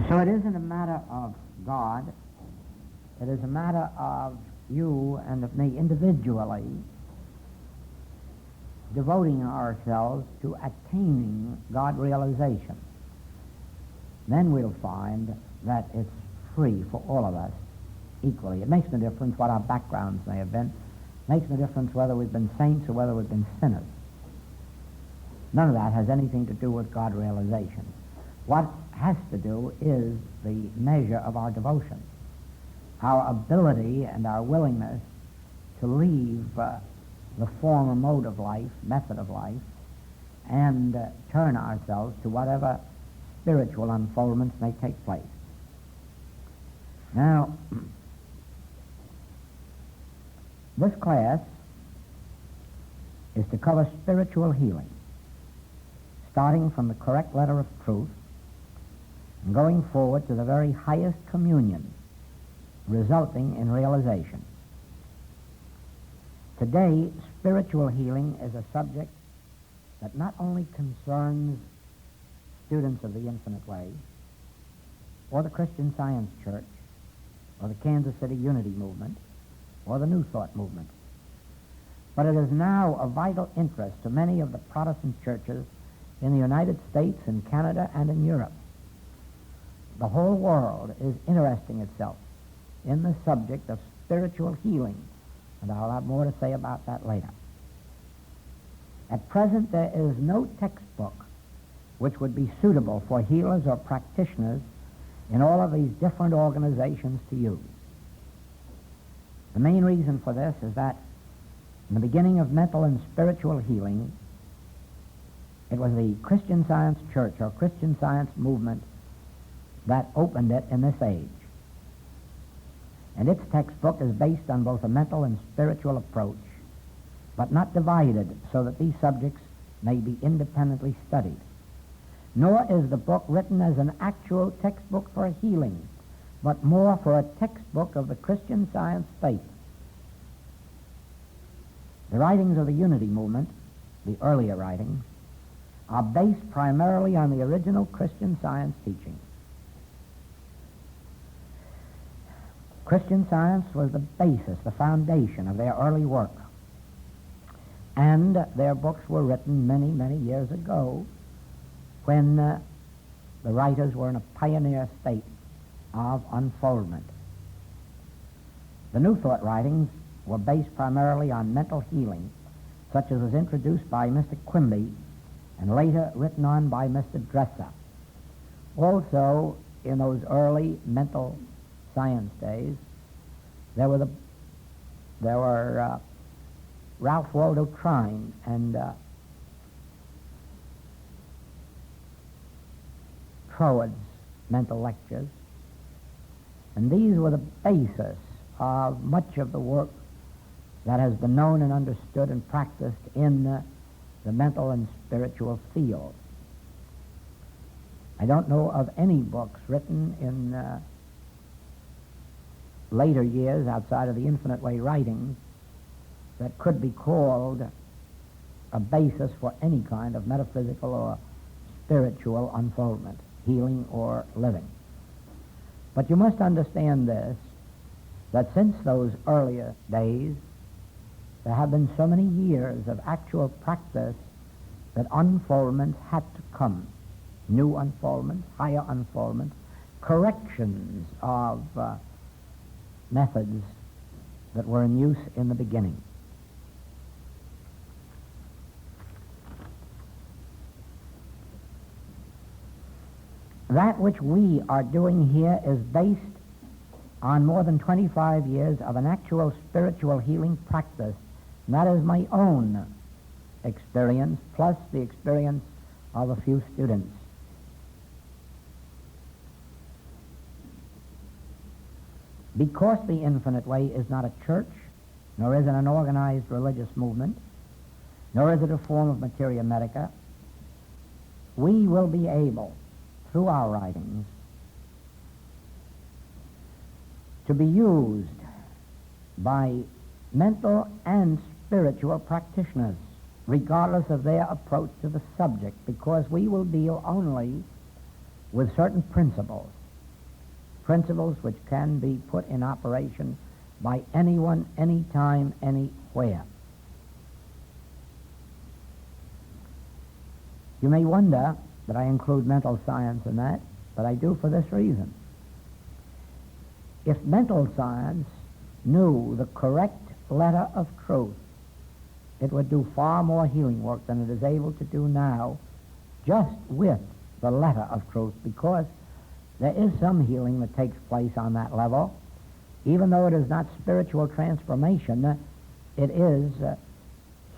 So it isn't a matter of God. It is a matter of you and of me individually devoting ourselves to attaining God realization. Then we'll find that it's free for all of us equally. It makes no difference what our backgrounds may have been. It makes no difference whether we've been saints or whether we've been sinners. None of that has anything to do with God realization. What has to do is the measure of our devotion, our ability and our willingness to leave the former mode of life, method of life, and turn ourselves to whatever spiritual unfoldments may take place. Now, this class is to cover spiritual healing, starting from the correct letter of truth and going forward to the very highest communion, resulting in realization. Today, spiritual healing is a subject that not only concerns students of the Infinite Way, or the Christian Science Church, or the Kansas City Unity Movement, or the New Thought Movement, but it is now of vital interest to many of the Protestant churches in the United States, in Canada, and in Europe. The whole world is interesting itself in the subject of spiritual healing, and I'll have more to say about that later. At present, there is no textbook which would be suitable for healers or practitioners in all of these different organizations to use. The main reason for this is that in the beginning of mental and spiritual healing, it was the Christian Science Church or Christian Science movement that opened it in this age. And its textbook is based on both a mental and spiritual approach, but not divided so that these subjects may be independently studied. Nor is the book written as an actual textbook for healing, but more for a textbook of the Christian Science faith. The writings of the Unity movement, the earlier writings, are based primarily on the original Christian Science teaching. Christian Science was the basis, the foundation of their early work. And their books were written many, many years ago when the writers were in a pioneer state of unfoldment. The New Thought writings were based primarily on mental healing, such as was introduced by Mr. Quimby and later written on by Mr. Dresser. Also, in those early mental science days, there were Ralph Waldo Trine and Troad's mental lectures, and these were the basis of much of the work that has been known and understood and practiced in the mental and spiritual field. I don't know of any books written in later years outside of the Infinite Way writings that could be called a basis for any kind of metaphysical or spiritual unfoldment, healing or living. But you must understand this, that since those earlier days, there have been so many years of actual practice that unfoldments had to come. New unfoldments, higher unfoldments, corrections of methods that were in use in the beginning. That which we are doing here is based on more than 25 years of an actual spiritual healing practice. And that is my own experience, plus the experience of a few students. Because the Infinite Way is not a church, nor is it an organized religious movement, nor is it a form of materia medica, we will be able, through our writings, to be used by mental and spiritual practitioners, regardless of their approach to the subject, because we will deal only with certain principles principles which can be put in operation by anyone, anytime, anywhere. You may wonder that I include mental science in that, but I do for this reason. If mental science knew the correct letter of truth, it would do far more healing work than it is able to do now just with the letter of truth, because there is some healing that takes place on that level. Even though it is not spiritual transformation, it is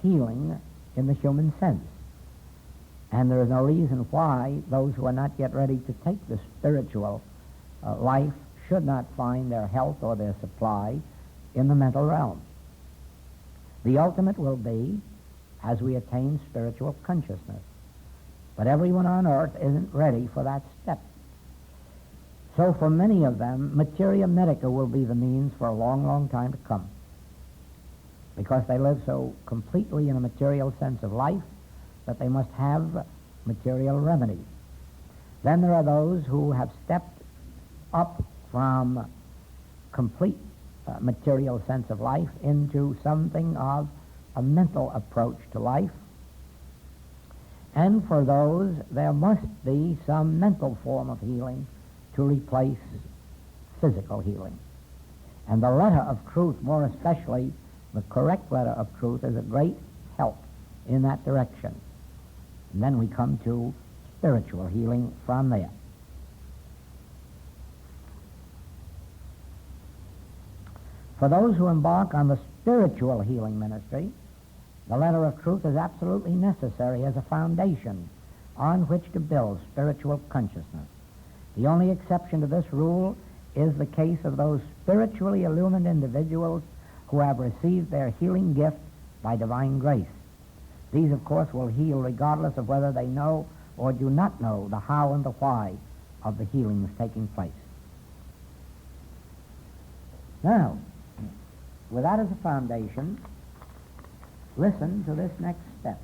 healing in the human sense. And there is no reason why those who are not yet ready to take the spiritual life should not find their health or their supply in the mental realm. The ultimate will be as we attain spiritual consciousness. But everyone on earth isn't ready for that step. So for many of them, materia medica will be the means for a long, long time to come, because they live so completely in a material sense of life that they must have material remedies. Then there are those who have stepped up from complete material sense of life into something of a mental approach to life. And for those, there must be some mental form of healing to replace physical healing. And the letter of truth, more especially the correct letter of truth, is a great help in that direction. And then we come to spiritual healing from there. For those who embark on the spiritual healing ministry, the letter of truth is absolutely necessary as a foundation on which to build spiritual consciousness. The only exception to this rule is the case of those spiritually illumined individuals who have received their healing gift by divine grace. These, of course, will heal regardless of whether they know or do not know the how and the why of the healings taking place. Now, with that as a foundation, listen to this next step.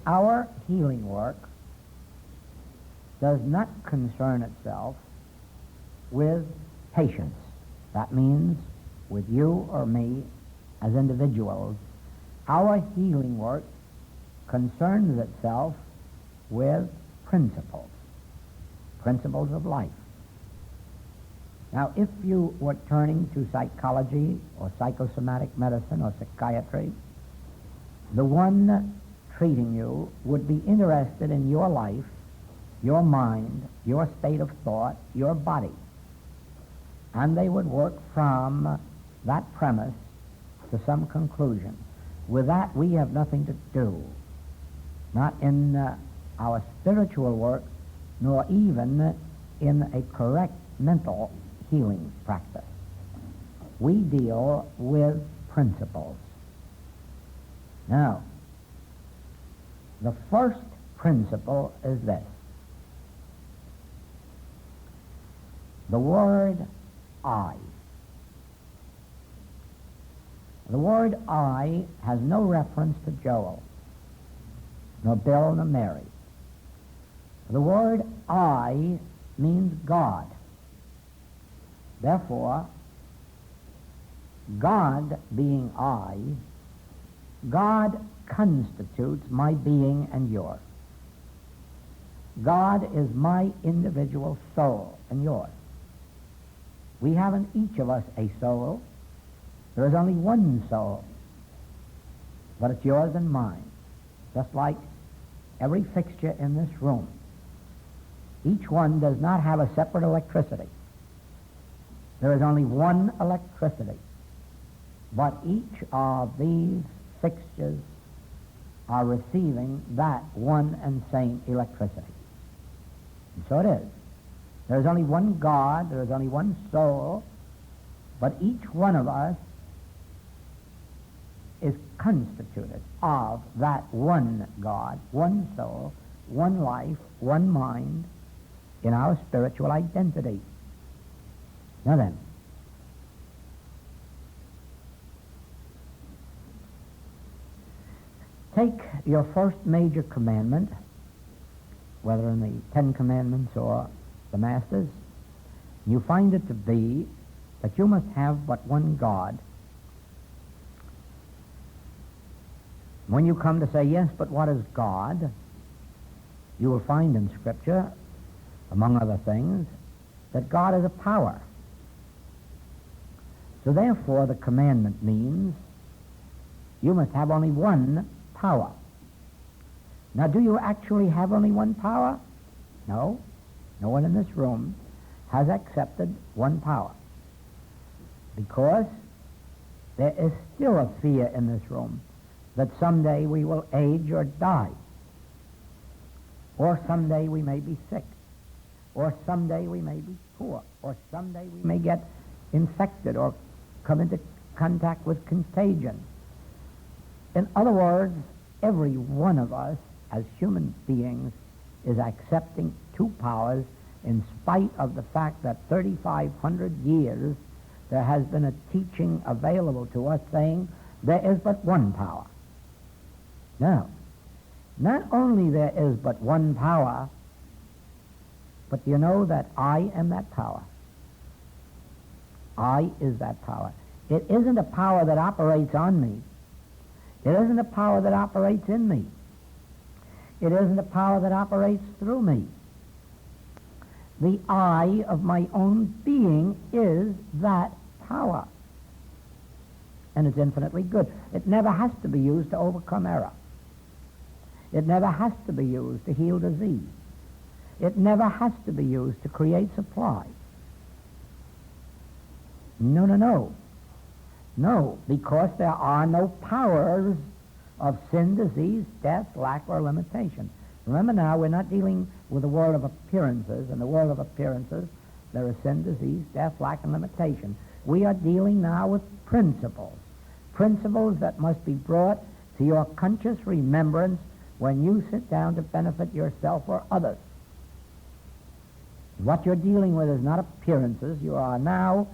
Our healing work does not concern itself with patients. That means with you or me as individuals. Our healing work concerns itself with principles of life. Now, if you were turning to psychology or psychosomatic medicine or psychiatry, the one treating you would be interested in your life, your mind, your state of thought, your body. And they would work from that premise to some conclusion. With that, we have nothing to do, not in our spiritual work, nor even in a correct mental healing practice. We deal with principles. Now, the first principle is this. The word I. The word I has no reference to Joel, nor Bill, nor Mary. The word I means God. Therefore, God being I, God constitutes my being and yours. God is my individual soul and yours. We have in each of us a soul. There is only one soul, but it's yours and mine, just like every fixture in this room. Each one does not have a separate electricity. There is only one electricity, but each of these fixtures are receiving that one and same electricity. And so it is. There is only one God, there is only one soul, but each one of us is constituted of that one God, one soul, one life, one mind in our spiritual identity. Now then, Take your first major commandment, whether in the Ten Commandments or the Masters, you find it to be that you must have but one God. When you come to say, yes, but what is God? You will find in Scripture, among other things, that God is a power. So therefore, the commandment means you must have only one power. Now, do you actually have only one power? No. No one in this room has accepted one power, because there is still a fear in this room that someday we will age or die, or someday we may be sick, or someday we may be poor, or someday we may get infected or come into contact with contagion. In other words, every one of us as human beings is accepting two powers, in spite of the fact that 3,500 years there has been a teaching available to us saying there is but one power. Now, not only there is but one power, but you know that I am that power. I is that power. It isn't a power that operates on me. It isn't a power that operates in me. It isn't a power that operates through me. The I of my own being is that power. And it's infinitely good. It never has to be used to overcome error. It never has to be used to heal disease. It never has to be used to create supply. No, no, no. No, because there are no powers of sin, disease, death, lack, or limitation. Remember now, we're not dealing with the world of appearances. In the world of appearances, there is sin, disease, death, lack, and limitation. We are dealing now with principles. Principles that must be brought to your conscious remembrance when you sit down to benefit yourself or others. What you're dealing with is not appearances. You are now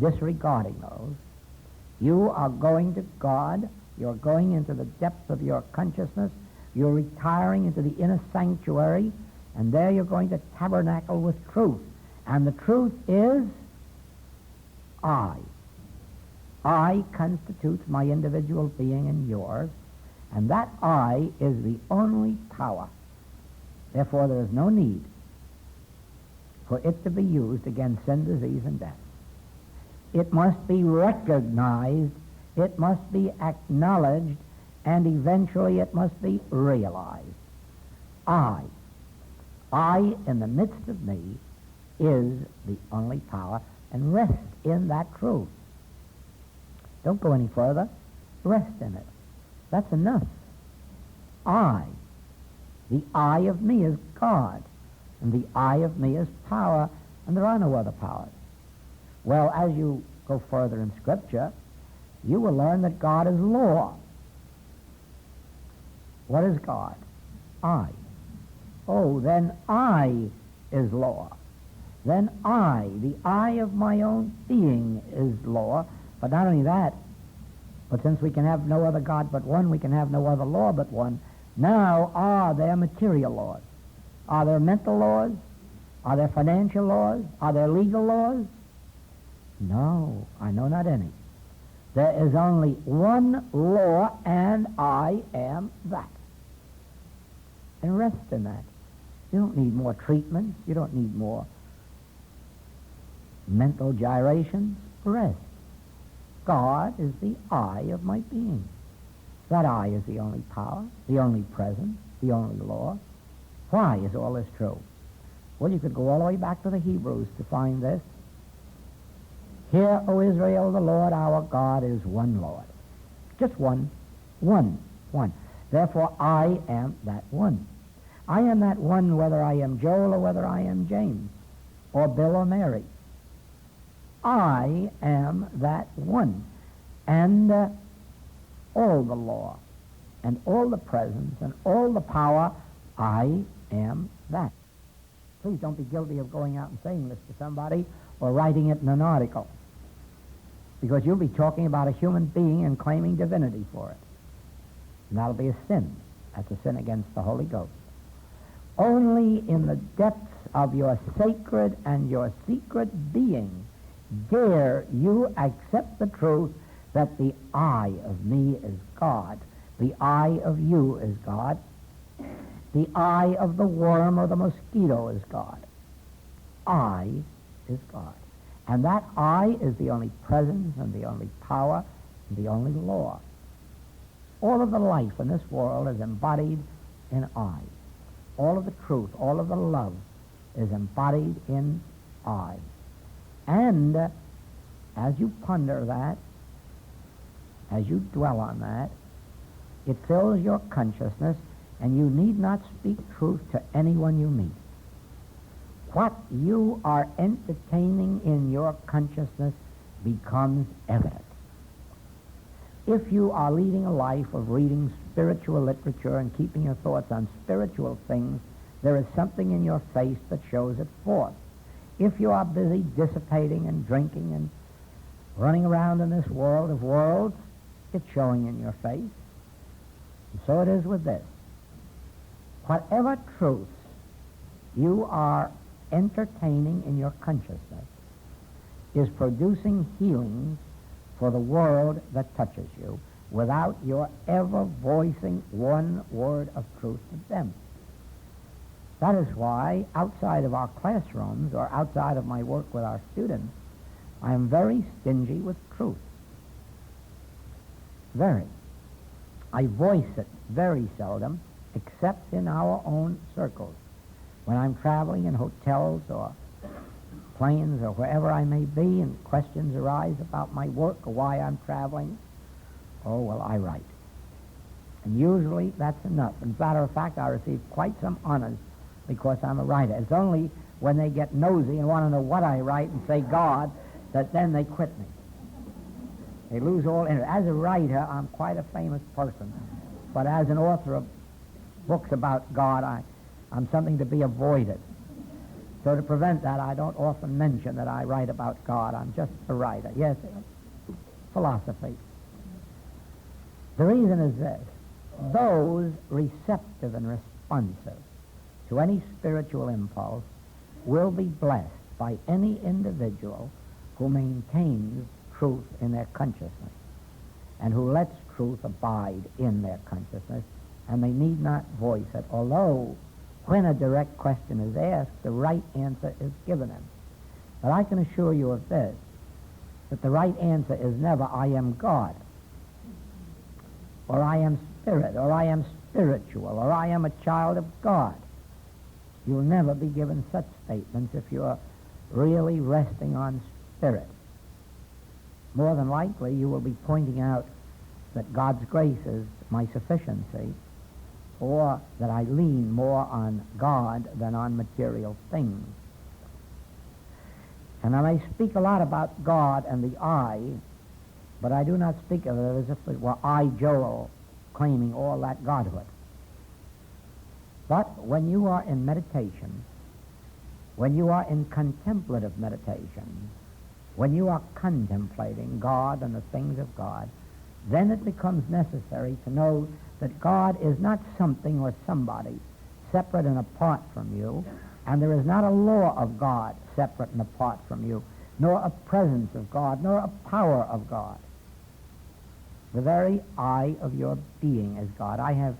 disregarding those. You are going to God. You're going into the depths of your consciousness. You're retiring into the inner sanctuary, and there you're going to tabernacle with truth. And the truth is I. I constitutes my individual being and yours, and that I is the only power. Therefore, there is no need for it to be used against sin, disease, and death. It must be recognized, it must be acknowledged, and eventually it must be realized. I in the midst of me is the only power, and rest in that truth. Don't go any further. Rest in it. That's enough. The I of me is God, and the I of me is power, and there are no other powers. Well, as you go further in Scripture, you will learn that God is law. What is God? I. Oh, then I is law. Then I, the I of my own being, is law. But not only that, but since we can have no other God but one, we can have no other law but one. Now are there material laws? Are there mental laws? Are there financial laws? Are there legal laws? No, I know not any. There is only one law, and I am that. And rest in that. You don't need more treatments. You don't need more mental gyrations. Rest. God is the I of my being. That I is the only power, the only presence, the only law. Why is all this true? Well, you could go all the way back to the Hebrews to find this. Hear, O Israel, the Lord our God is one Lord. Just one. One. Therefore, I am that one. I am that one whether I am Joel or whether I am James or Bill or Mary. I am that one. And all the law and all the presence and all the power, I am that. Please don't be guilty of going out and saying this to somebody or writing it in an article, because you'll be talking about a human being and claiming divinity for it. And that'll be a sin. That's a sin against the Holy Ghost. Only in the depths of your sacred and your secret being dare you accept the truth that the I of me is God, the I of you is God, the I of the worm or the mosquito is God. I is God. And that I is the only presence and the only power and the only law. All of the life in this world is embodied in I. All of the truth, all of the love is embodied in I. And as you ponder that, as you dwell on that, it fills your consciousness, and you need not speak truth to anyone you meet. What you are entertaining in your consciousness becomes evident. If you are leading a life of reading spiritual literature and keeping your thoughts on spiritual things, there is something in your face that shows it forth. If you are busy dissipating and drinking and running around in this world of worlds, it's showing in your face. And so it is with this. Whatever truths you are entertaining in your consciousness is producing healings for the world that touches you without your ever voicing one word of truth to them. That is why outside of our classrooms or outside of my work with our students, I am very stingy with truth. Very. I voice it very seldom, except in our own circles. When I'm traveling in hotels or planes or wherever I may be and questions arise about my work or why I'm traveling, oh, well, I write. And usually that's enough. As a matter of fact, I receive quite some honors because I'm a writer. It's only when they get nosy and want to know what I write and say God that then they quit me. They lose all interest. As a writer, I'm quite a famous person. But as an author of books about God, I'm something to be avoided. So to prevent that, I don't often mention that I write about God. I'm just a writer. Yes, philosophy. The reason is this. Those receptive and responsive to any spiritual impulse will be blessed by any individual who maintains truth in their consciousness and who lets truth abide in their consciousness, and they need not voice it, although when a direct question is asked, the right answer is given them. But I can assure you of this, that the right answer is never, I am God, or I am spirit, or I am spiritual, or I am a child of God. You'll never be given such statements if you're really resting on spirit. More than likely, you will be pointing out that God's grace is my sufficiency, or that I lean more on God than on material things. And I may speak a lot about God and the I, but I do not speak of it as if it were I, Joel, claiming all that Godhood. But when you are in meditation, when you are in contemplative meditation, when you are contemplating God and the things of God, then it becomes necessary to know that God is not something or somebody separate and apart from you, and there is not a law of God separate and apart from you, nor a presence of God, nor a power of God. The very I of your being is God. I have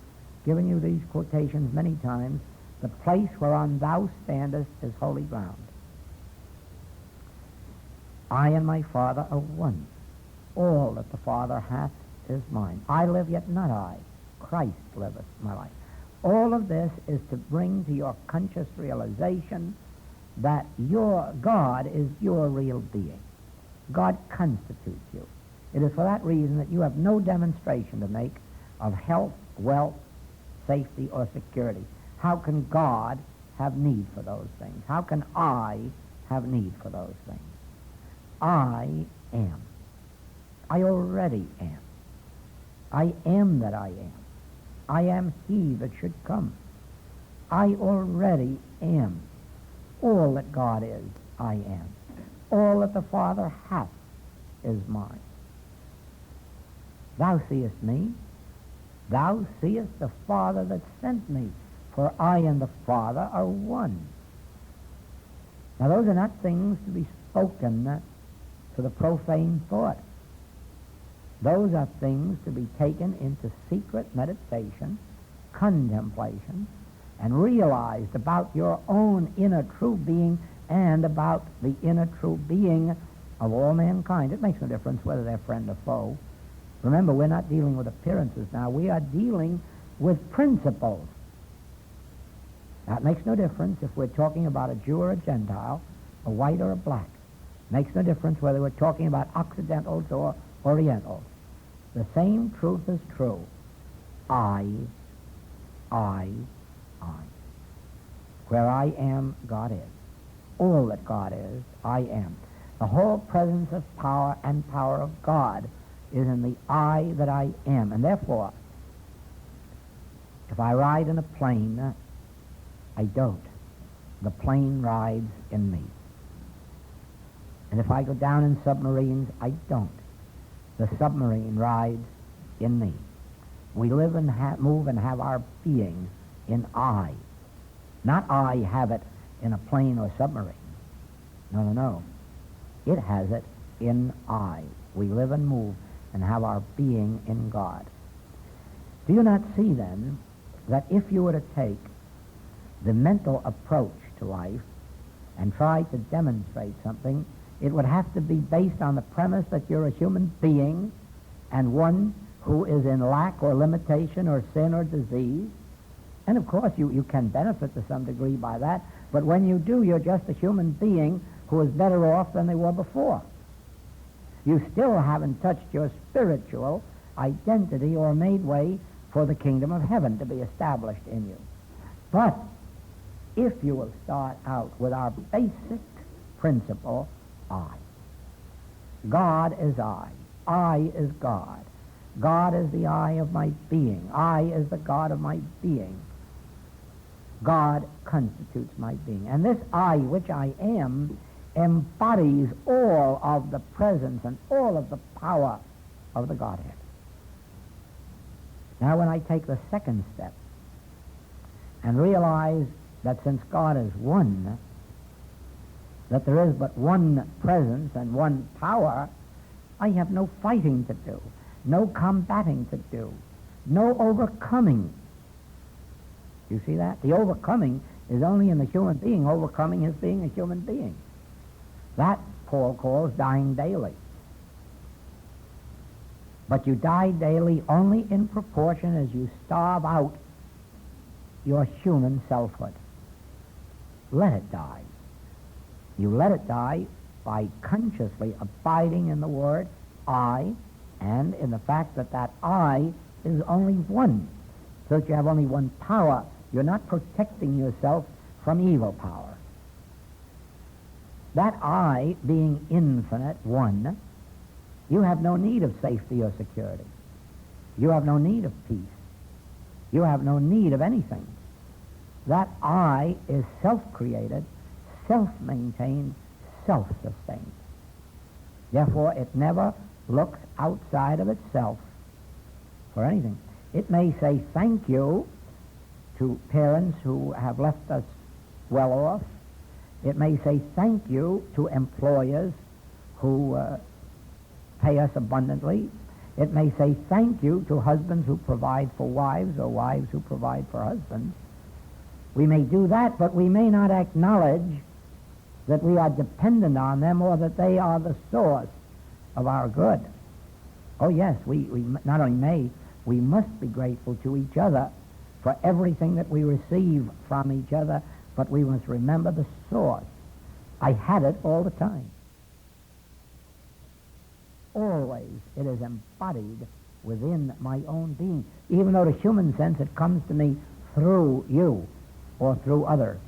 given you these quotations many times. The place whereon thou standest is holy ground. I and my Father are one. All that the Father hath is mine. I live, yet not I. Christ liveth my life. All of this is to bring to your conscious realization that your God is your real being. God constitutes you. It is for that reason that you have no demonstration to make of health, wealth, safety, or security. How can God have need for those things? How can I have need for those things? I am. I already am. I am that I am. I am he that should come. I already am. All that God is, I am. All that the Father hath is mine. Thou seest me. Thou seest the Father that sent me, for I and the Father are one. Now those are not things to be spoken to the profane thought. Those are things to be taken into secret meditation, contemplation, and realized about your own inner true being and about the inner true being of all mankind. It makes no difference whether they're friend or foe. Remember, we're not dealing with appearances now. We are dealing with principles. Now, it makes no difference if we're talking about a Jew or a Gentile, a white or a black. It makes no difference whether we're talking about Occidentals or Orientals. The same truth is true. I. Where I am, God is. All that God is, I am. The whole presence of power and power of God is in the I that I am. And therefore, if I ride in a plane, I don't. The plane rides in me. And if I go down in submarines, I don't. The submarine rides in me. We live and move and have our being in I. Not I have it in a plane or submarine. No. It has it in I. We live and move and have our being in God. Do you not see, then, that if you were to take the mental approach to life and try to demonstrate something, it would have to be based on the premise that you're a human being and one who is in lack or limitation or sin or disease? And of course you can benefit to some degree by that, but when you do, you're just a human being who is better off than they were before. You still haven't touched your spiritual identity or made way for the kingdom of heaven to be established in you. But if you will start out with our basic principle, I. God is I. I is God. God is the I of my being. I is the God of my being. God constitutes my being. And this I, which I am, embodies all of the presence and all of the power of the Godhead. Now, when I take the second step and realize that since God is one, that there is but one presence and one power, I have no fighting to do, no combating to do, no overcoming. You see that? The overcoming is only in the human being, overcoming his being a human being. That Paul calls dying daily. But you die daily only in proportion as you starve out your human selfhood. Let it die. You let it die by consciously abiding in the word I and in the fact that that I is only one, so that you have only one power. You're not protecting yourself from evil power. That I, being infinite, one, you have no need of safety or security. You have no need of peace. You have no need of anything. That I is self-created, self-maintained, self-sustained. Therefore, it never looks outside of itself for anything. It may say thank you to parents who have left us well off. It may say thank you to employers who pay us abundantly. It may say thank you to husbands who provide for wives or wives who provide for husbands. We may do that, but we may not acknowledge that we are dependent on them or that they are the source of our good. Oh yes, we not only may, we must be grateful to each other for everything that we receive from each other, but we must remember the source. I had it all the time. Always it is embodied within my own being, even though to human sense it comes to me through you or through others.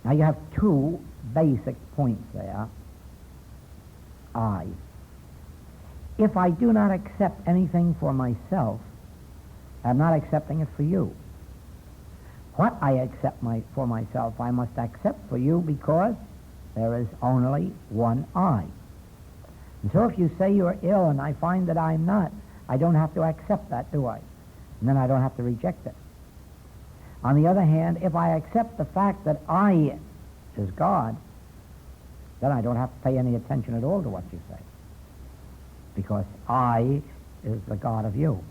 Now you have two basic points there. I. If I do not accept anything for myself, I'm not accepting it for you. What I accept for myself, I must accept for you because there is only one I. And so if you say you're ill and I find that I'm not, I don't have to accept that, do I? And then I don't have to reject it. On the other hand, if I accept the fact that I is God, then I don't have to pay any attention at all to what you say, because I is the God of you.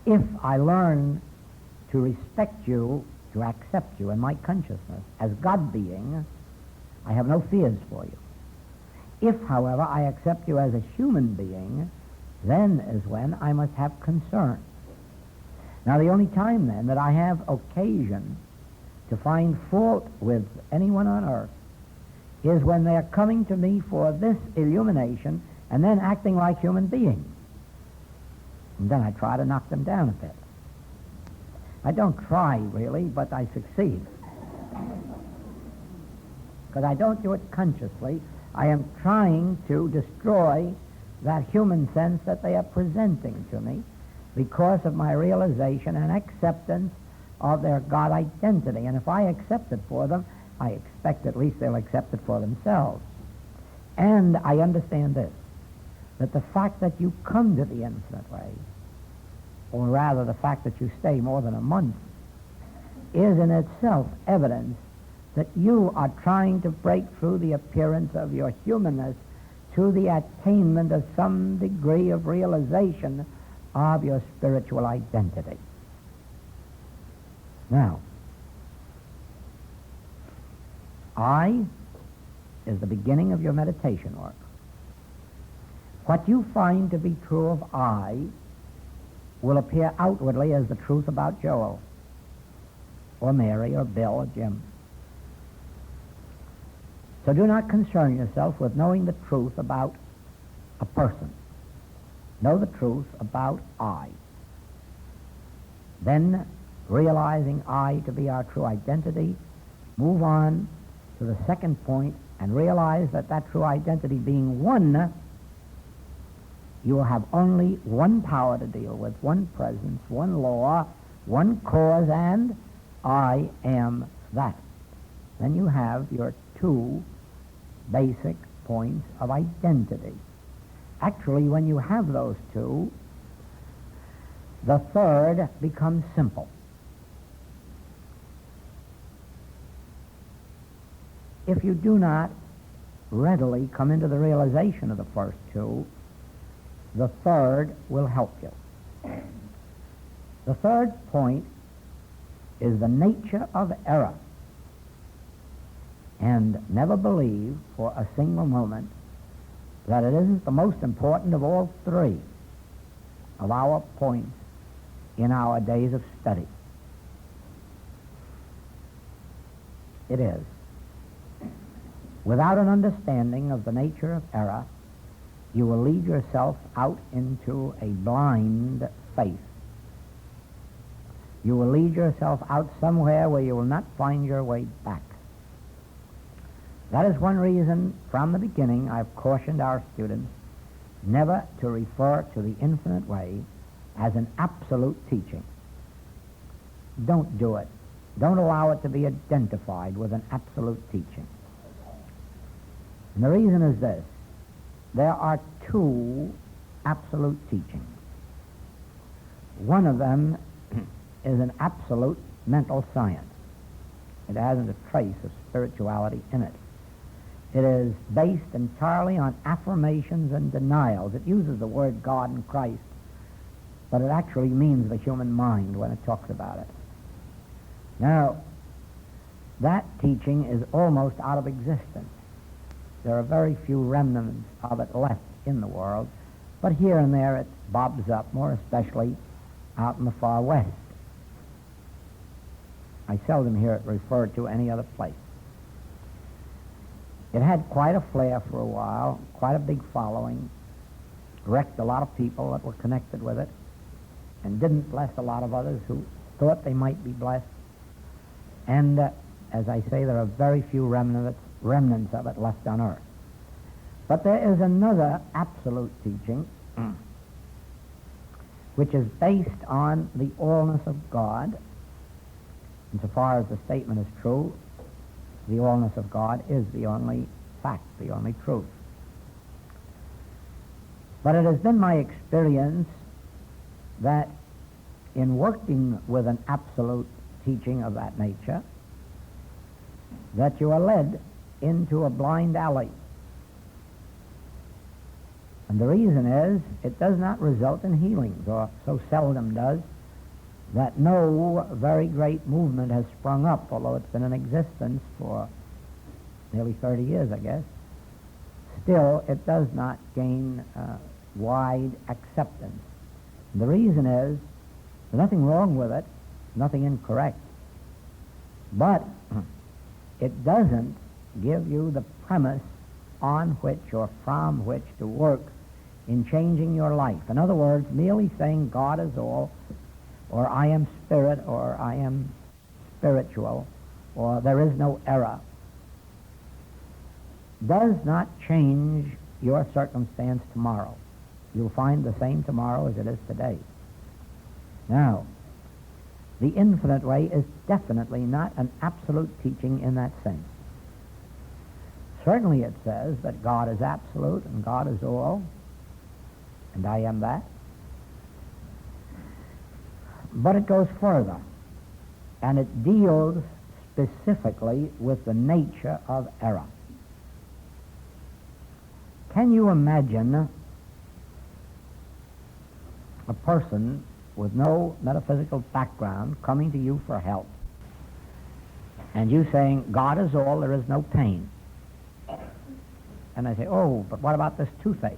If I learn to respect you, to accept you in my consciousness as God being, I have no fears for you. If, however, I accept you as a human being, then is when I must have concern. Now, the only time then that I have occasion to find fault with anyone on earth is when they're coming to me for this illumination and then acting like human beings. And then I try to knock them down a bit. I don't try, really, but I succeed. Because I don't do it consciously. I am trying to destroy that human sense that they are presenting to me because of my realization and acceptance of their God identity. And if I accept it for them, I expect at least they'll accept it for themselves. And I understand this, that the fact that you come to the infinite way, or rather the fact that you stay more than a month, is in itself evidence that you are trying to break through the appearance of your humanness to the attainment of some degree of realization of your spiritual identity. Now, I is the beginning of your meditation work. What you find to be true of I will appear outwardly as the truth about Joel, or Mary, or Bill, or Jim. So do not concern yourself with knowing the truth about a person. Know the truth about I. Then, realizing I to be our true identity, move on to the second point and realize that that true identity being one, you will have only one power to deal with, one presence, one law, one cause, and I am that. Then you have your two basic points of identity. Actually, when you have those two, the third becomes simple. If you do not readily come into the realization of the first two, the third will help you. The third point is the nature of error. And never believe for a single moment that it isn't the most important of all three of our points in our days of study. It is. Without an understanding of the nature of error, you will lead yourself out into a blind faith. You will lead yourself out somewhere where you will not find your way back. That is one reason from the beginning I've cautioned our students never to refer to the infinite way as an absolute teaching. Don't do it. Don't allow it to be identified with an absolute teaching. And the reason is this. There are two absolute teachings. One of them is an absolute mental science. It hasn't a trace of spirituality in it. It is based entirely on affirmations and denials. It uses the word God and Christ, but it actually means the human mind when it talks about it. Now, that teaching is almost out of existence. There are very few remnants of it left in the world, but here and there it bobs up, more especially out in the far west. I seldom hear it referred to any other place. It had quite a flair for a while, quite a big following, wrecked a lot of people that were connected with it, and didn't bless a lot of others who thought they might be blessed. And as I say, there are very few remnants of it left on earth. But there is another absolute teaching which is based on the allness of God. Insofar as the statement is true, the allness of God is the only fact, the only truth. But it has been my experience that in working with an absolute teaching of that nature, that you are led into a blind alley. And the reason is it does not result in healings, or so seldom does, that no very great movement has sprung up, although it's been in existence for nearly 30 years, I guess. Still, it does not gain wide acceptance. And the reason is there's nothing wrong with it, nothing incorrect, but it doesn't give you the premise on which or from which to work in changing your life. In other words, merely saying God is all, or I am spirit, or I am spiritual, or there is no error, does not change your circumstance tomorrow. You'll find the same tomorrow as it is today. Now, the infinite way is definitely not an absolute teaching in that sense. Certainly it says that God is absolute and God is all, and I am that. But it goes further, and it deals specifically with the nature of error. Can you imagine a person with no metaphysical background coming to you for help, and you saying, God is all, there is no pain? And I say, oh, but what about this toothache?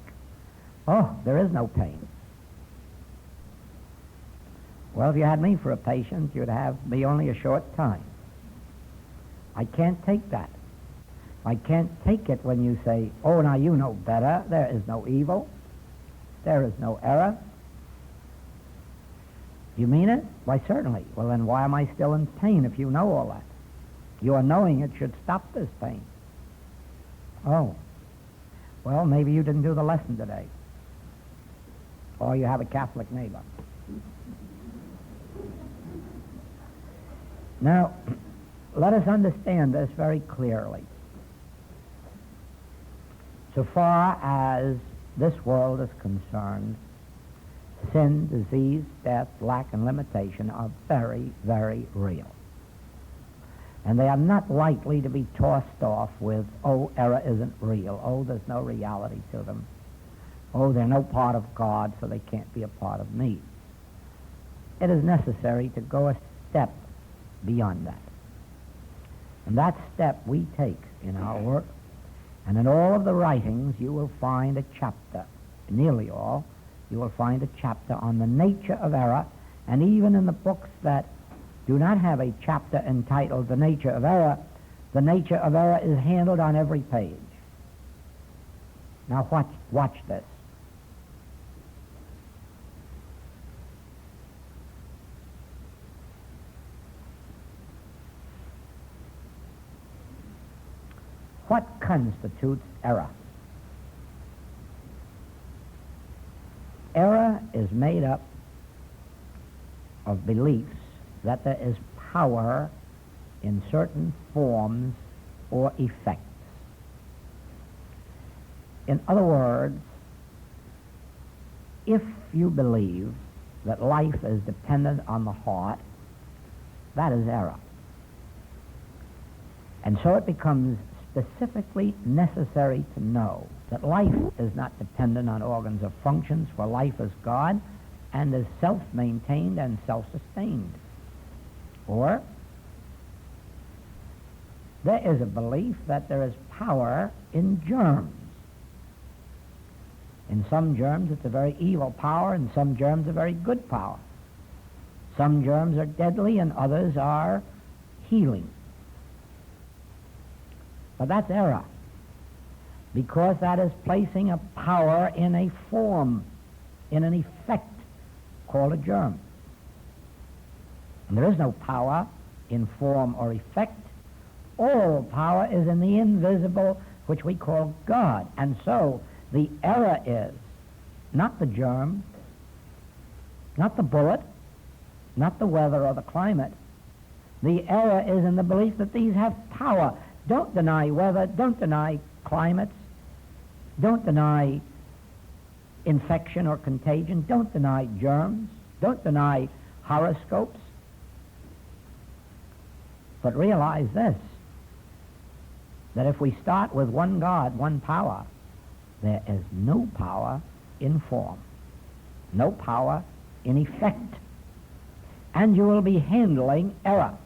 Oh, there is no pain. Well, if you had me for a patient, you'd have me only a short time. I can't take that. I can't take it when you say, oh, now you know better. There is no evil. There is no error. You mean it? Why, certainly. Well, then why am I still in pain if you know all that? Your knowing it should stop this pain. Oh. Well, maybe you didn't do the lesson today. Or you have a Catholic neighbor. Now, let us understand this very clearly. So far as this world is concerned, sin, disease, death, lack, and limitation are very, very real. And they are not likely to be tossed off with, oh, error isn't real. Oh, there's no reality to them. Oh, they're no part of God, so they can't be a part of me. It is necessary to go a step beyond that. And that step we take in our work, and in all of the writings you will find a chapter, nearly all, you will find a chapter on the nature of error, and even in the books that do not have a chapter entitled The Nature of Error, the nature of error is handled on every page. Now watch this. What constitutes error? Error is made up of beliefs that there is power in certain forms or effects. In other words, if you believe that life is dependent on the heart, that is error. And so it becomes specifically necessary to know that life is not dependent on organs or functions, for life is God and is self-maintained and self-sustained. Or there is a belief that there is power in germs. In some germs it's a very evil power, and some germs a very good power. Some germs are deadly and others are healing. But that's error, because that is placing a power in a form, in an effect called a germ. And there is no power in form or effect. All power is in the invisible, which we call God. And so the error is not the germ, not the bullet, not the weather or the climate. The error is in the belief that these have power. Don't deny weather, don't deny climates, don't deny infection or contagion. Don't deny germs. Don't deny horoscopes. But realize this, that if we start with one God, one power, there is no power in form, no power in effect. And you will be handling error.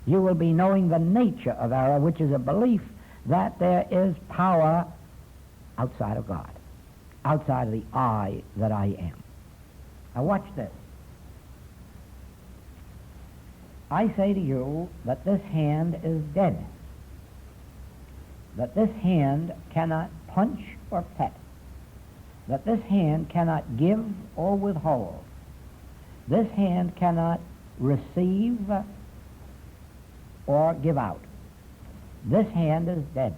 You will be knowing the nature of error, which is a belief that there is power outside of God, outside of the I that I am. Now watch this. I say to you that this hand is dead, that this hand cannot punch or pet, that this hand cannot give or withhold, this hand cannot receive or give out. This hand is dead.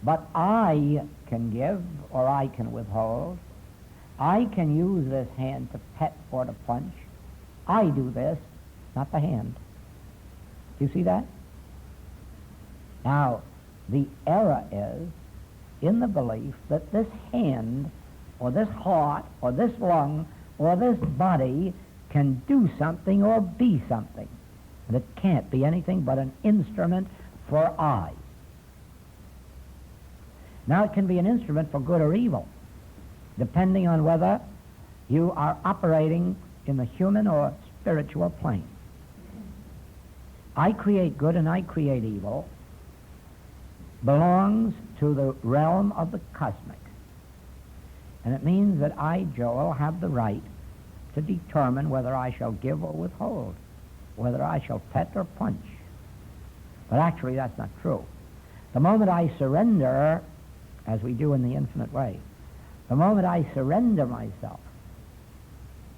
But I can give or I can withhold. I can use this hand to pet or to punch. I do this, not the hand. Do you see that? Now, the error is in the belief that this hand or this heart or this lung or this body can do something or be something. And it can't be anything but an instrument for I. Now, it can be an instrument for good or evil, depending on whether you are operating in the human or spiritual plane. I create good and I create evil belongs to the realm of the cosmic. And it means that I, Joel, have the right to determine whether I shall give or withhold, whether I shall pet or punch. But actually that's not true. The moment I surrender, as we do in the infinite way, the moment I surrender myself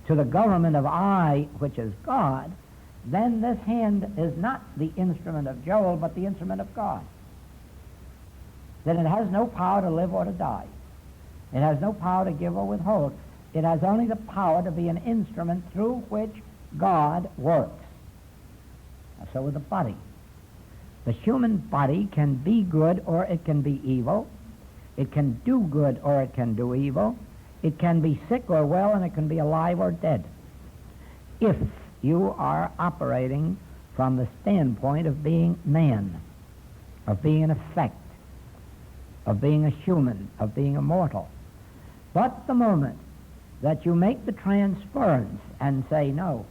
to the government of I, which is God, then this hand is not the instrument of Joel, but the instrument of God. Then it has no power to live or to die. It has no power to give or withhold. It has only the power to be an instrument through which God works. So with the body. The human body can be good or it can be evil. It can do good or it can do evil. It can be sick or well, and it can be alive or dead. If you are operating from the standpoint of being man, of being an effect, of being a human, of being a mortal. But the moment that you make the transference and say, no,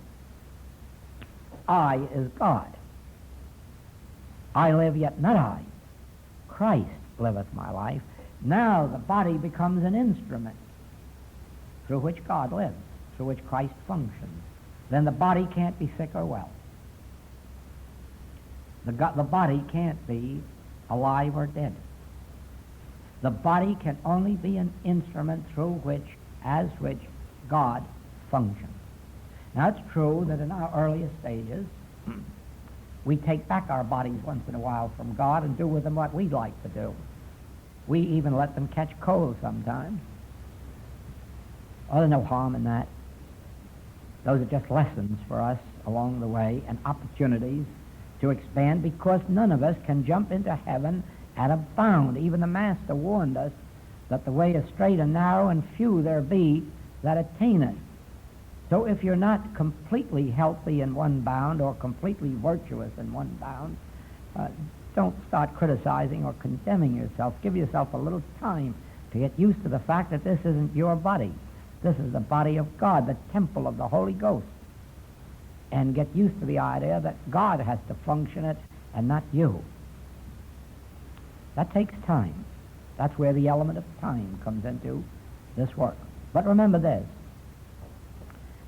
I is God. I live, yet not I. Christ liveth my life. Now the body becomes an instrument through which God lives, through which Christ functions. Then the body can't be sick or well. The body can't be alive or dead. The body can only be an instrument through which God functions. Now it's true that in our earliest stages, we take back our bodies once in a while from God and do with them what we'd like to do. We even let them catch cold sometimes. Oh, there's no harm in that. Those are just lessons for us along the way and opportunities to expand, because none of us can jump into heaven at a bound. Even the Master warned us that the way is straight and narrow, and few there be that attain it. So if you're not completely healthy in one bound or completely virtuous in one bound, don't start criticizing or condemning yourself. Give yourself a little time to get used to the fact that this isn't your body. This is the body of God, the temple of the Holy Ghost. And get used to the idea that God has to function it and not you. That takes time. That's where the element of time comes into this work. But remember this.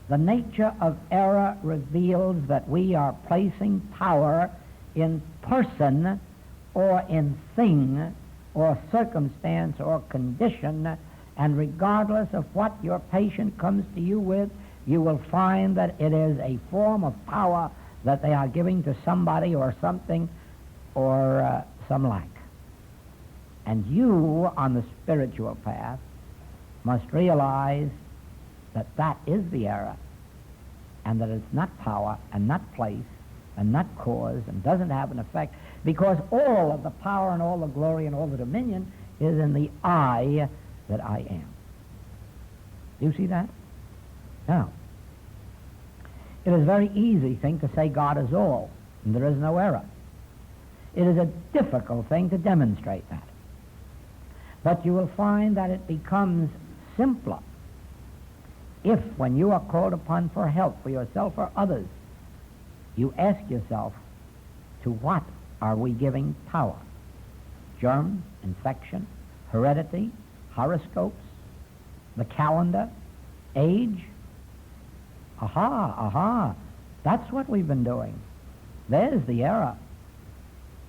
The nature of error reveals that we are placing power in person or in thing or circumstance or condition, and regardless of what your patient comes to you with, you will find that it is a form of power that they are giving to somebody or something or some lack. And you, on the spiritual path, must realize that that is the error, and that it's not power and not place and not cause and doesn't have an effect, because all of the power and all the glory and all the dominion is in the I that I am. Do you see that? Now, it is a very easy thing to say God is all, and there is no error. It is a difficult thing to demonstrate that. But you will find that it becomes simpler if, when you are called upon for help for yourself or others, you ask yourself, to what are we giving power? Germs, infection, heredity, horoscopes, the calendar, age? Aha. That's what we've been doing. There's the error.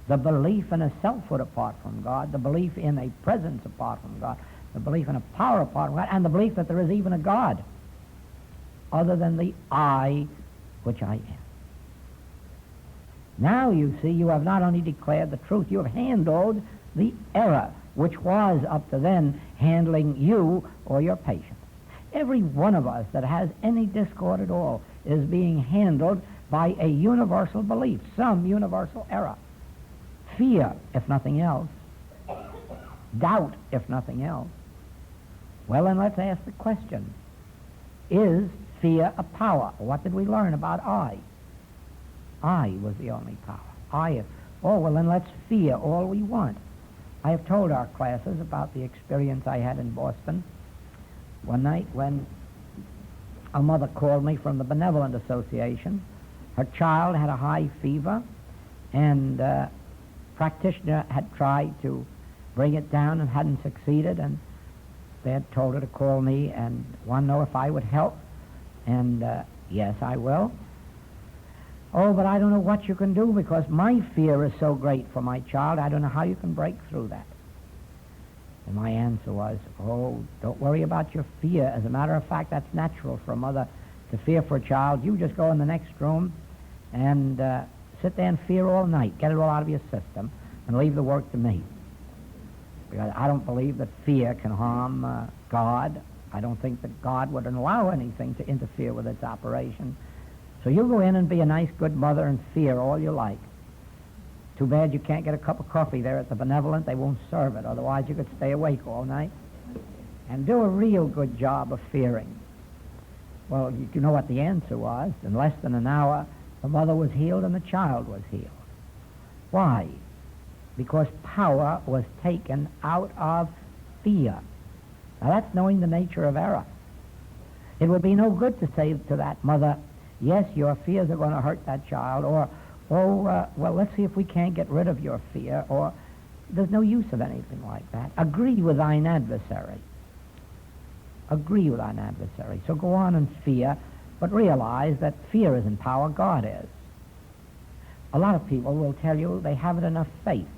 The belief in a selfhood apart from God, the belief in a presence apart from God, the belief in a power apart from God, and the belief that there is even a God other than the I which I am. Now you see, you have not only declared the truth, you have handled the error, which was up to then handling you or your patient. Every one of us that has any discord at all is being handled by a universal belief, some universal error. Fear, if nothing else. Doubt, if nothing else. Well, then let's ask the question, is fear a power? What did we learn about I? I was the only power. Well, then let's fear all we want. I have told our classes about the experience I had in Boston one night when a mother called me from the Benevolent Association. Her child had a high fever, and Practitioner had tried to bring it down and hadn't succeeded, and they had told her to call me and want to know if I would help. And yes, I will. Oh, but I don't know what you can do because my fear is so great for my child. I don't know how you can break through that. And my answer was, oh, don't worry about your fear. As a matter of fact, that's natural for a mother to fear for a child. You just go in the next room and sit there and fear all night. Get it all out of your system and leave the work to me. Because I don't believe that fear can harm God. I don't think that God would allow anything to interfere with its operation. So you go in and be a nice, good mother and fear all you like. Too bad you can't get a cup of coffee there at the Benevolent. They won't serve it. Otherwise, you could stay awake all night and do a real good job of fearing. Well, you know what the answer was. In less than an hour, the mother was healed and the child was healed. Why? Because power was taken out of fear. Now, that's knowing the nature of error. It would be no good to say to that mother, yes, your fears are going to hurt that child, or, well, let's see if we can't get rid of your fear, or there's no use of anything like that. Agree with thine adversary. Agree with thine adversary. So go on and fear, but realize that fear isn't power, God is. A lot of people will tell you they haven't enough faith.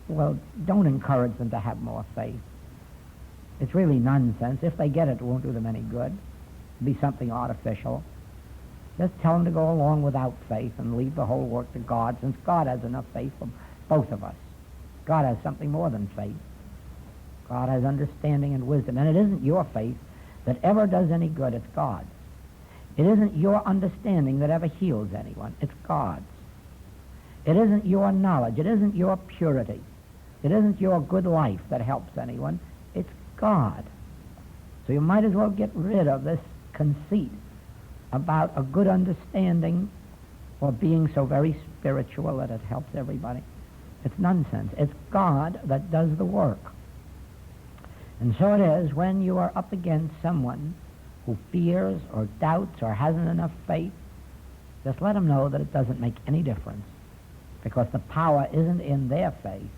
Well, don't encourage them to have more faith. It's really nonsense. If they get it, it won't do them any good. It'll be something artificial. Just tell them to go along without faith and leave the whole work to God, since God has enough faith for both of us. God has something more than faith. God has understanding and wisdom. And it isn't your faith that ever does any good. It's God's. It isn't your understanding that ever heals anyone. It's God's. It isn't your knowledge. It isn't your purity. It isn't your good life that helps anyone. It's God. So you might as well get rid of this conceit about a good understanding or being so very spiritual that it helps everybody. It's nonsense. It's God that does the work. And so it is when you are up against someone who fears or doubts or hasn't enough faith, just let them know that it doesn't make any difference, because the power isn't in their faith.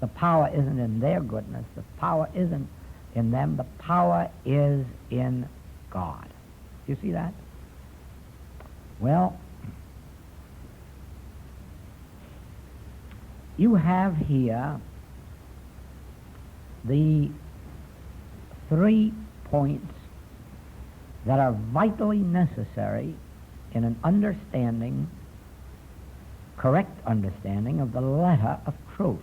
The power isn't in their goodness. The power isn't in them. The power is in God. Do you see that? Well, you have here the 3 points that are vitally necessary in an understanding, correct understanding of the letter of truth.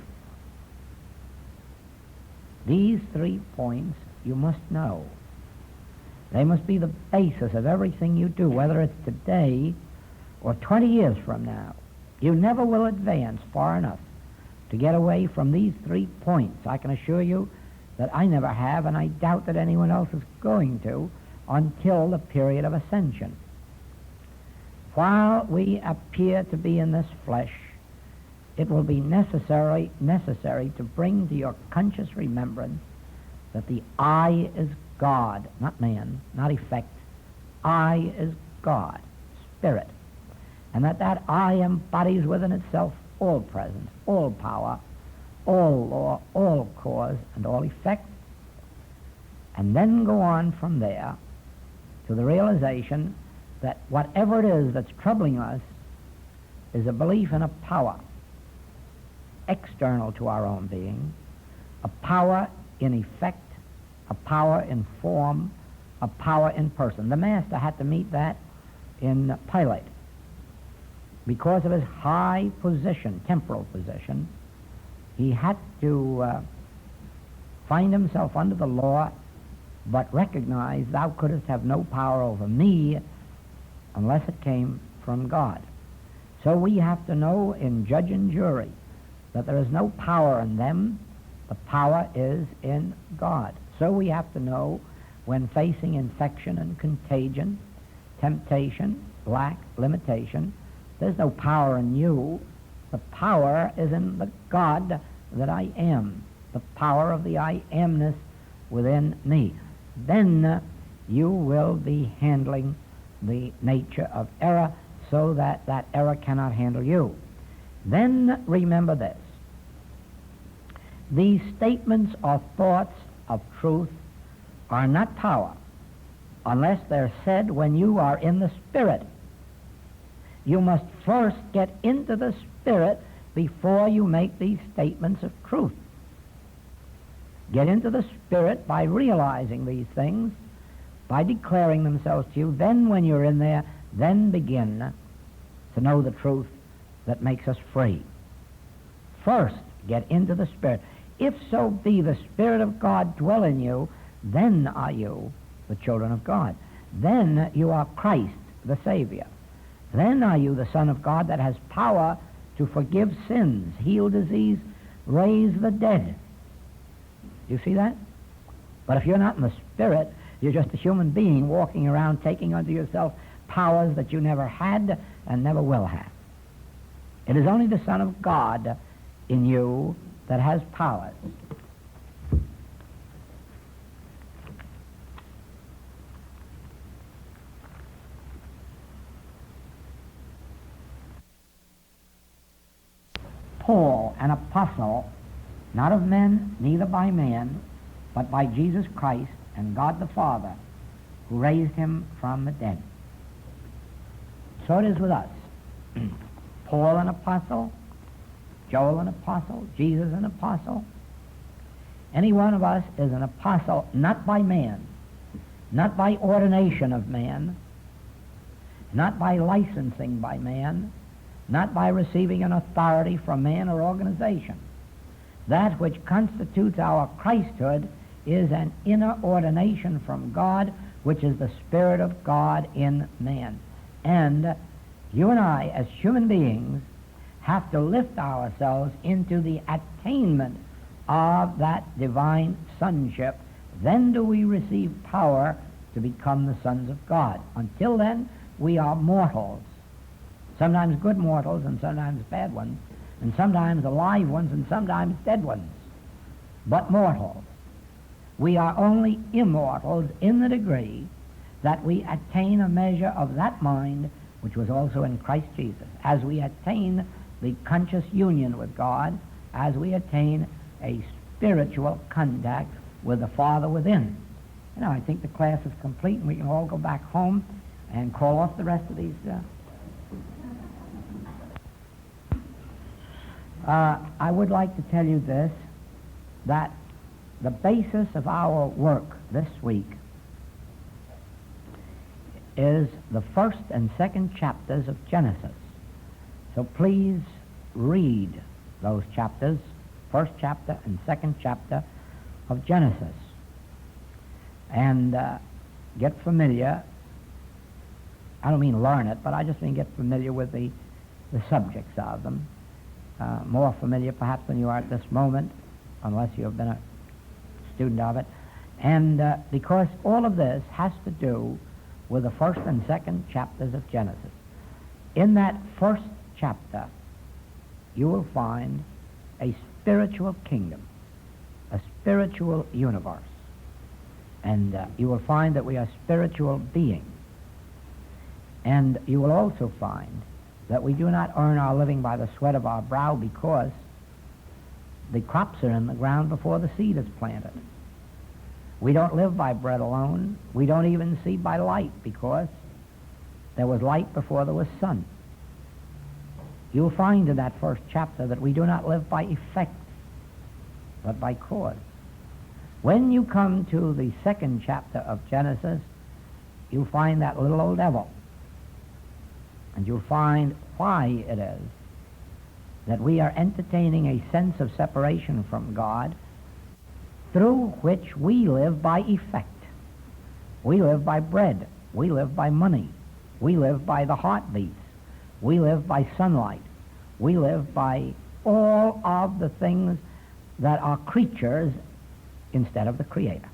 These 3 points you must know. They must be the basis of everything you do, whether it's today or 20 years from now. You never will advance far enough to get away from these 3 points. I can assure you that I never have, and I doubt that anyone else is going to until the period of ascension. While we appear to be in this flesh, it will be necessary to bring to your conscious remembrance that the I is God, not man, not effect. I is God, Spirit. And that I embodies within itself all presence, all power, all law, all cause, and all effect. And then go on from there to the realization that whatever it is that's troubling us is a belief in a power external to our own being, a power in effect, a power in form, a power in person. The Master had to meet that in Pilate. Because of his high position, temporal position, he had to find himself under the law, but recognize thou couldst have no power over me unless it came from God. So we have to know in judge and jury that there is no power in them. The power is in God. So we have to know when facing infection and contagion, temptation, lack, limitation, there's no power in you. The power is in the God that I am, the power of the I amness within me. Then you will be handling the nature of error so that that error cannot handle you. Then remember this. These statements or thoughts of truth are not power unless they're said when you are in the Spirit. You must first get into the Spirit before you make these statements of truth. Get into the Spirit by realizing these things, by declaring themselves to you. Then when you're in there, then begin to know the truth that makes us free. First, get into the Spirit. If so be the Spirit of God dwell in you, then are you the children of God. Then you are Christ, the Savior. Then are you the Son of God that has power to forgive sins, heal disease, raise the dead. You see that? But if you're not in the Spirit, you're just a human being walking around taking unto yourself powers that you never had and never will have. It is only the Son of God in you that has powers. Paul, an apostle, not of men, neither by man, but by Jesus Christ and God the Father, who raised him from the dead. So it is with us. Paul, an apostle, Joel, an apostle, Jesus, an apostle. Any one of us is an apostle, not by man, not by ordination of man, not by licensing by man, not by receiving an authority from man or organization. That which constitutes our Christhood is an inner ordination from God, which is the Spirit of God in man. And you and I, as human beings, have to lift ourselves into the attainment of that divine sonship. Then do we receive power to become the sons of God. Until then, we are mortals. Sometimes good mortals and sometimes bad ones, and sometimes alive ones and sometimes dead ones, but mortals. We are only immortals in the degree that we attain a measure of that mind which was also in Christ Jesus, as we attain the conscious union with God, as we attain a spiritual contact with the Father within. Now, I think the class is complete, and we can all go back home and call off the rest of these. I would like to tell you this, that the basis of our work this week is the first and second chapters of Genesis. So please read those chapters, first chapter and second chapter of Genesis, and get familiar. I don't mean learn it, but I just mean get familiar with the subjects of them. More familiar perhaps than you are at this moment, unless you have been a student of it. And because all of this has to do with the first and second chapters of Genesis. In that first chapter, you will find a spiritual kingdom, a spiritual universe. And you will find that we are spiritual beings. And you will also find that we do not earn our living by the sweat of our brow, because the crops are in the ground before the seed is planted. We don't live by bread alone. We don't even see by light, because there was light before there was sun. You'll find in that first chapter that we do not live by effect, but by cause. When you come to the second chapter of Genesis, you'll find that little old devil. And you'll find why it is that we are entertaining a sense of separation from God, through which we live by effect. We live by bread. We live by money. We live by the heartbeats. We live by sunlight. We live by all of the things that are creatures instead of the Creator.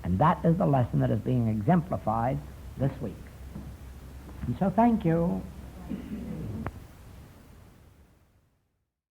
And that is the lesson that is being exemplified this week. And so thank you.